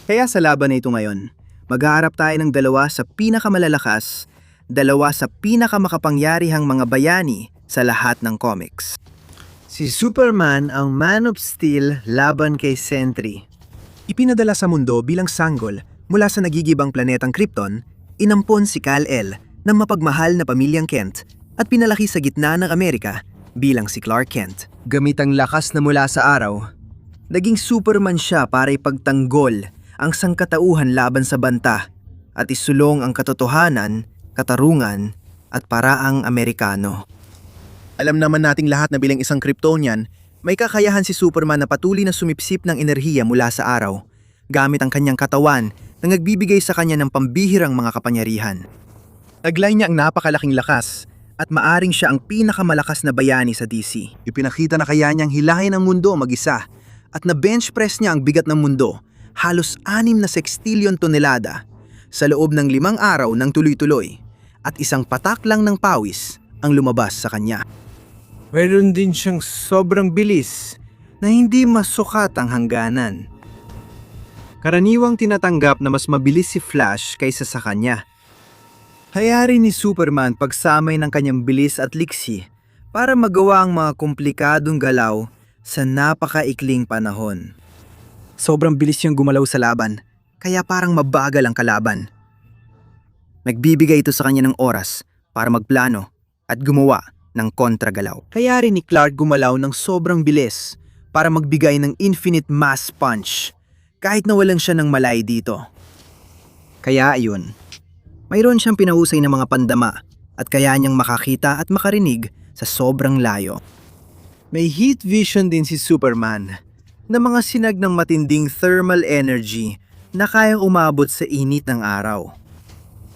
Kaya sa laban na ito ngayon, mag-aarap tayo ng dalawa sa pinakamalalakas, dalawa sa pinakamakapangyarihang mga bayani sa lahat ng comics. Si Superman ang Man of Steel laban kay Sentry. Ipinadala sa mundo bilang sanggol mula sa nagigibang planetang Krypton, inampon si Kal-El ng mapagmahal na pamilyang Kent at pinalaki sa gitna ng Amerika bilang si Clark Kent. Gamit ang lakas na mula sa araw, naging Superman siya para ipagtanggol ang sangkatauhan laban sa banta at isulong ang katotohanan, katarungan at paraang Amerikano. Alam naman nating lahat na bilang isang Kryptonian, may kakayahan si Superman na patuloy na sumipsip ng enerhiya mula sa araw, gamit ang kanyang katawan na nagbibigay sa kanya ng pambihirang mga kapangyarihan. Taglay niya ang napakalaking lakas at maaring siya ang pinakamalakas na bayani sa DC. Ipinakita na kaya niyang hilahin ang mundo mag-isa at na bench press niya ang bigat ng mundo, halos 6 na sextillion tonelada, sa loob ng 5 araw ng tuloy-tuloy at isang patak lang ng pawis ang lumabas sa kanya. Mayroon din siyang sobrang bilis na hindi masukat ang hangganan. Karaniwang tinatanggap na mas mabilis si Flash kaysa sa kanya. Hayari ni Superman pagsamay ng kanyang bilis at liksi para magawa ang mga komplikadong galaw sa napakaikling panahon. Sobrang bilis niyang gumalaw sa laban, kaya parang mabagal ang kalaban. Nagbibigay ito sa kanya ng oras para magplano at gumawa ng kontragalaw. Kaya rin ni Clark gumalaw ng sobrang bilis para magbigay ng infinite mass punch kahit nawalan siya ng malay dito. Kaya ayun, mayroon siyang pinahusay na mga pandama at kaya niyang makakita at makarinig sa sobrang layo. May heat vision din si Superman na mga sinag ng matinding thermal energy na kayang umabot sa init ng araw.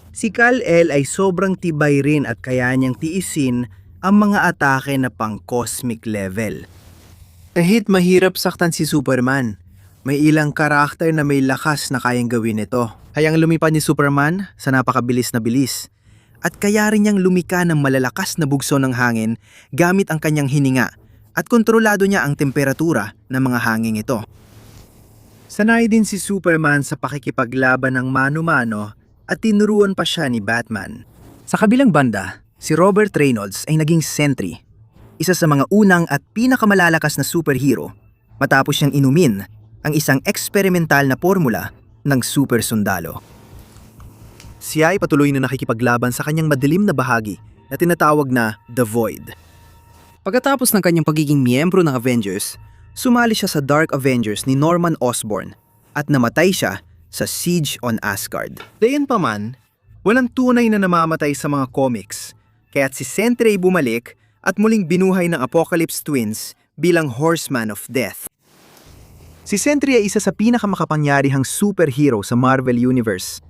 Si Kal-El ay sobrang tibay rin at kaya niyang tiisin ang mga atake na pang-cosmic level. Kahit mahirap saktan si Superman, may ilang karakter na may lakas na kayang gawin ito. Hayang lumipad ni Superman sa napakabilis na bilis. At kaya rin niyang lumika ng malalakas na bugso ng hangin gamit ang kanyang hininga at kontrolado niya ang temperatura ng mga hangin ito. Sanay din si Superman sa pakikipaglaban ng mano-mano at tinuruan pa siya ni Batman. Sa kabilang banda, si Robert Reynolds ay naging Sentry, isa sa mga unang at pinakamalalakas na superhero matapos niyang inumin ang isang eksperimental na formula ng super sundalo. Siya ay patuloy na nakikipaglaban sa kanyang madilim na bahagi na tinatawag na The Void. Pagkatapos ng kanyang pagiging miyembro ng Avengers, sumali siya sa Dark Avengers ni Norman Osborn at namatay siya sa Siege on Asgard. Gayunpaman, walang tunay na namamatay sa mga comics, kaya't si Sentry ay bumalik at muling binuhay ng Apocalypse Twins bilang Horseman of Death. Si Sentry ay isa sa pinakamakapangyarihang superhero sa Marvel Universe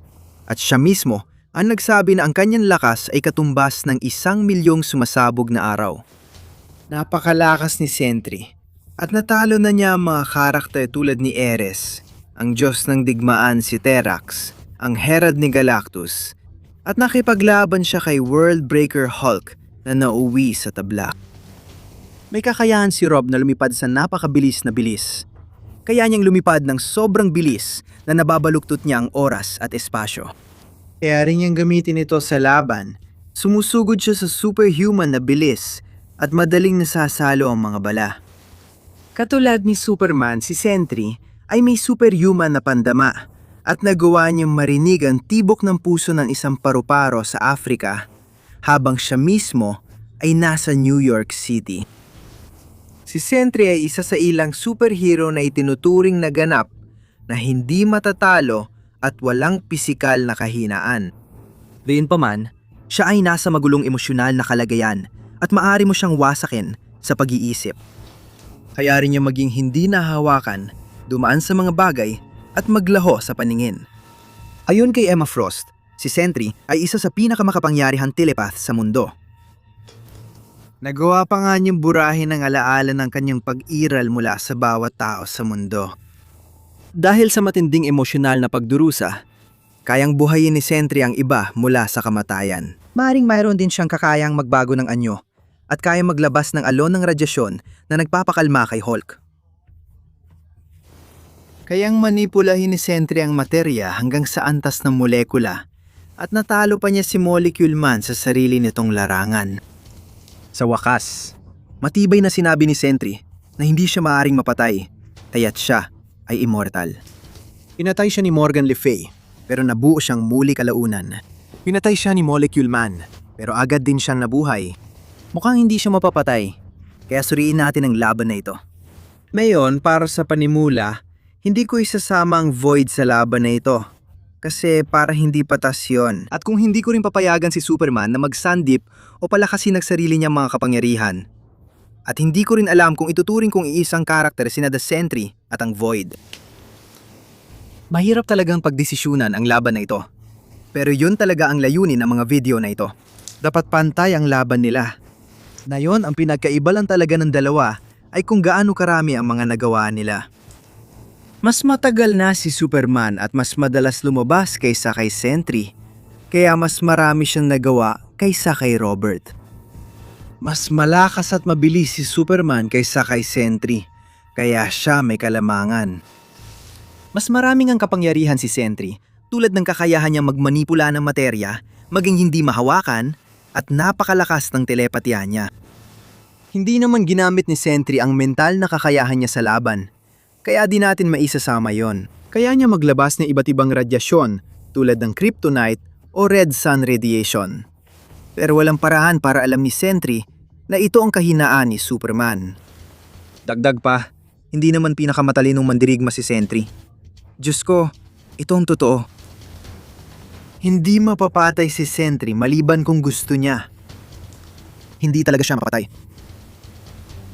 at siya mismo ang nagsabi na ang kanyang lakas ay katumbas ng 1,000,000 sumasabog na araw. Napakalakas ni Sentry at natalo na niya ang mga karakter tulad ni Ares, ang Diyos ng Digmaan si Terrax, ang Herald ni Galactus, at nakipaglaban siya kay Worldbreaker Hulk na nauwi sa tabla. May kakayahan si Rob na lumipad sa napakabilis na bilis. Kaya niyang lumipad ng sobrang bilis na nababaluktot niya ang oras at espasyo. Kaya rin niyang gamitin ito sa laban. Sumusugod siya sa superhuman na bilis at madaling nasasalo ang mga bala. Katulad ni Superman, si Sentry ay may superhuman na pandama at nagawa niyang marinig ang tibok ng puso ng isang paru-paro sa Africa habang siya mismo ay nasa New York City. Si Sentry ay isa sa ilang superhero na itinuturing na ganap na hindi matatalo at walang pisikal na kahinaan. Gayunpaman, siya ay nasa magulong emosyonal na kalagayan at maaari mo siyang wasakin sa pag-iisip. Kaya rin niya maging hindi nahawakan, dumaan sa mga bagay at maglaho sa paningin. Ayon kay Emma Frost, si Sentry ay isa sa pinakamakapangyarihang telepath sa mundo. Nagawa pa nga niyang burahin ang alaala ng kanyang pag-iral mula sa bawat tao sa mundo. Dahil sa matinding emosyonal na pagdurusa, kayang buhayin ni Sentry ang iba mula sa kamatayan. Maring mayroon din siyang kakayang magbago ng anyo at kayang maglabas ng alon ng radyasyon na nagpapakalma kay Hulk. Kayang manipulahin ni Sentry ang materya hanggang sa antas ng molekula at natalo pa niya si Molecule Man sa sarili nitong larangan. Sa wakas, matibay na sinabi ni Sentry na hindi siya maaring mapatay, kaya't siya ay immortal. Pinatay siya ni Morgan Le Fay, pero nabuo siyang muli kalaunan. Pinatay siya ni Molecule Man, pero agad din siyang nabuhay. Mukhang hindi siya mapapatay, kaya suriin natin ang laban na ito. Ngayon, para sa panimula, hindi ko isasama ang Void sa laban na ito. Kasi para hindi patas yun. At kung hindi ko rin papayagan si Superman na mag-sandip o palakasin ang sarili niyang mga kapangyarihan. At hindi ko rin alam kung ituturing kong iisang karakter sina The Sentry at ang Void. Mahirap talagang pagdesisyunan ang laban na ito. Pero yun talaga ang layunin ng mga video na ito. Dapat pantay ang laban nila. Na yun, ang pinagkaiba lang talaga ng dalawa ay kung gaano karami ang mga nagawa nila. Mas matagal na si Superman at mas madalas lumabas kaysa kay Sentry. Kaya mas marami siyang nagawa kaysa kay Robert. Mas malakas at mabilis si Superman kaysa kay Sentry. Kaya siya may kalamangan. Mas maraming ang kapangyarihan si Sentry, tulad ng kakayahan niyang magmanipula ng materya, maging hindi mahawakan, at napakalakas ng telepatya niya. Hindi naman ginamit ni Sentry ang mental na kakayahan niya sa laban, kaya di natin maisasama yon. Kaya niya maglabas ng iba't ibang radyasyon tulad ng kryptonite o red sun radiation. Pero walang paraan para alam ni Sentry na ito ang kahinaan ni Superman. Dagdag pa, hindi naman pinakamatalinong mandirigma si Sentry. Diyos ko, ito ang totoo. Hindi mapapatay si Sentry maliban kung gusto niya. Hindi talaga siya mapatay.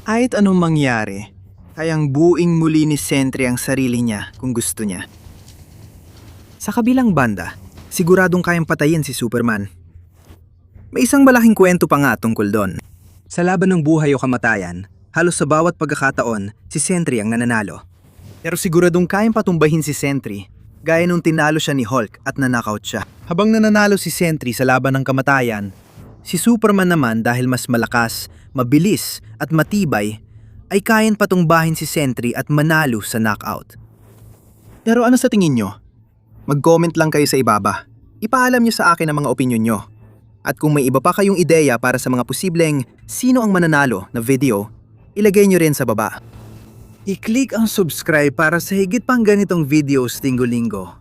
Kahit anong mangyari, kayang buing muli ni Sentry ang sarili niya kung gusto niya. Sa kabilang banda, siguradong kayang patayin si Superman. May isang malaking kwento pa nga tungkol doon. Sa laban ng buhay o kamatayan, halos sa bawat pagkakataon, si Sentry ang nananalo. Pero siguradong kayang patumbahin si Sentry, gaya nung tinalo siya ni Hulk at nanakaut siya. Habang nananalo si Sentry sa laban ng kamatayan, si Superman naman dahil mas malakas, mabilis at matibay, ay kayang patumbahin si Sentry at manalo sa knockout. Pero ano sa tingin nyo? Mag-comment lang kayo sa ibaba. Ipaalam nyo sa akin ang mga opinyon nyo. At kung may iba pa kayong ideya para sa mga posibleng sino ang mananalo na video, ilagay nyo rin sa baba. I-click ang subscribe para sa higit pang ganitong videos linggo-linggo.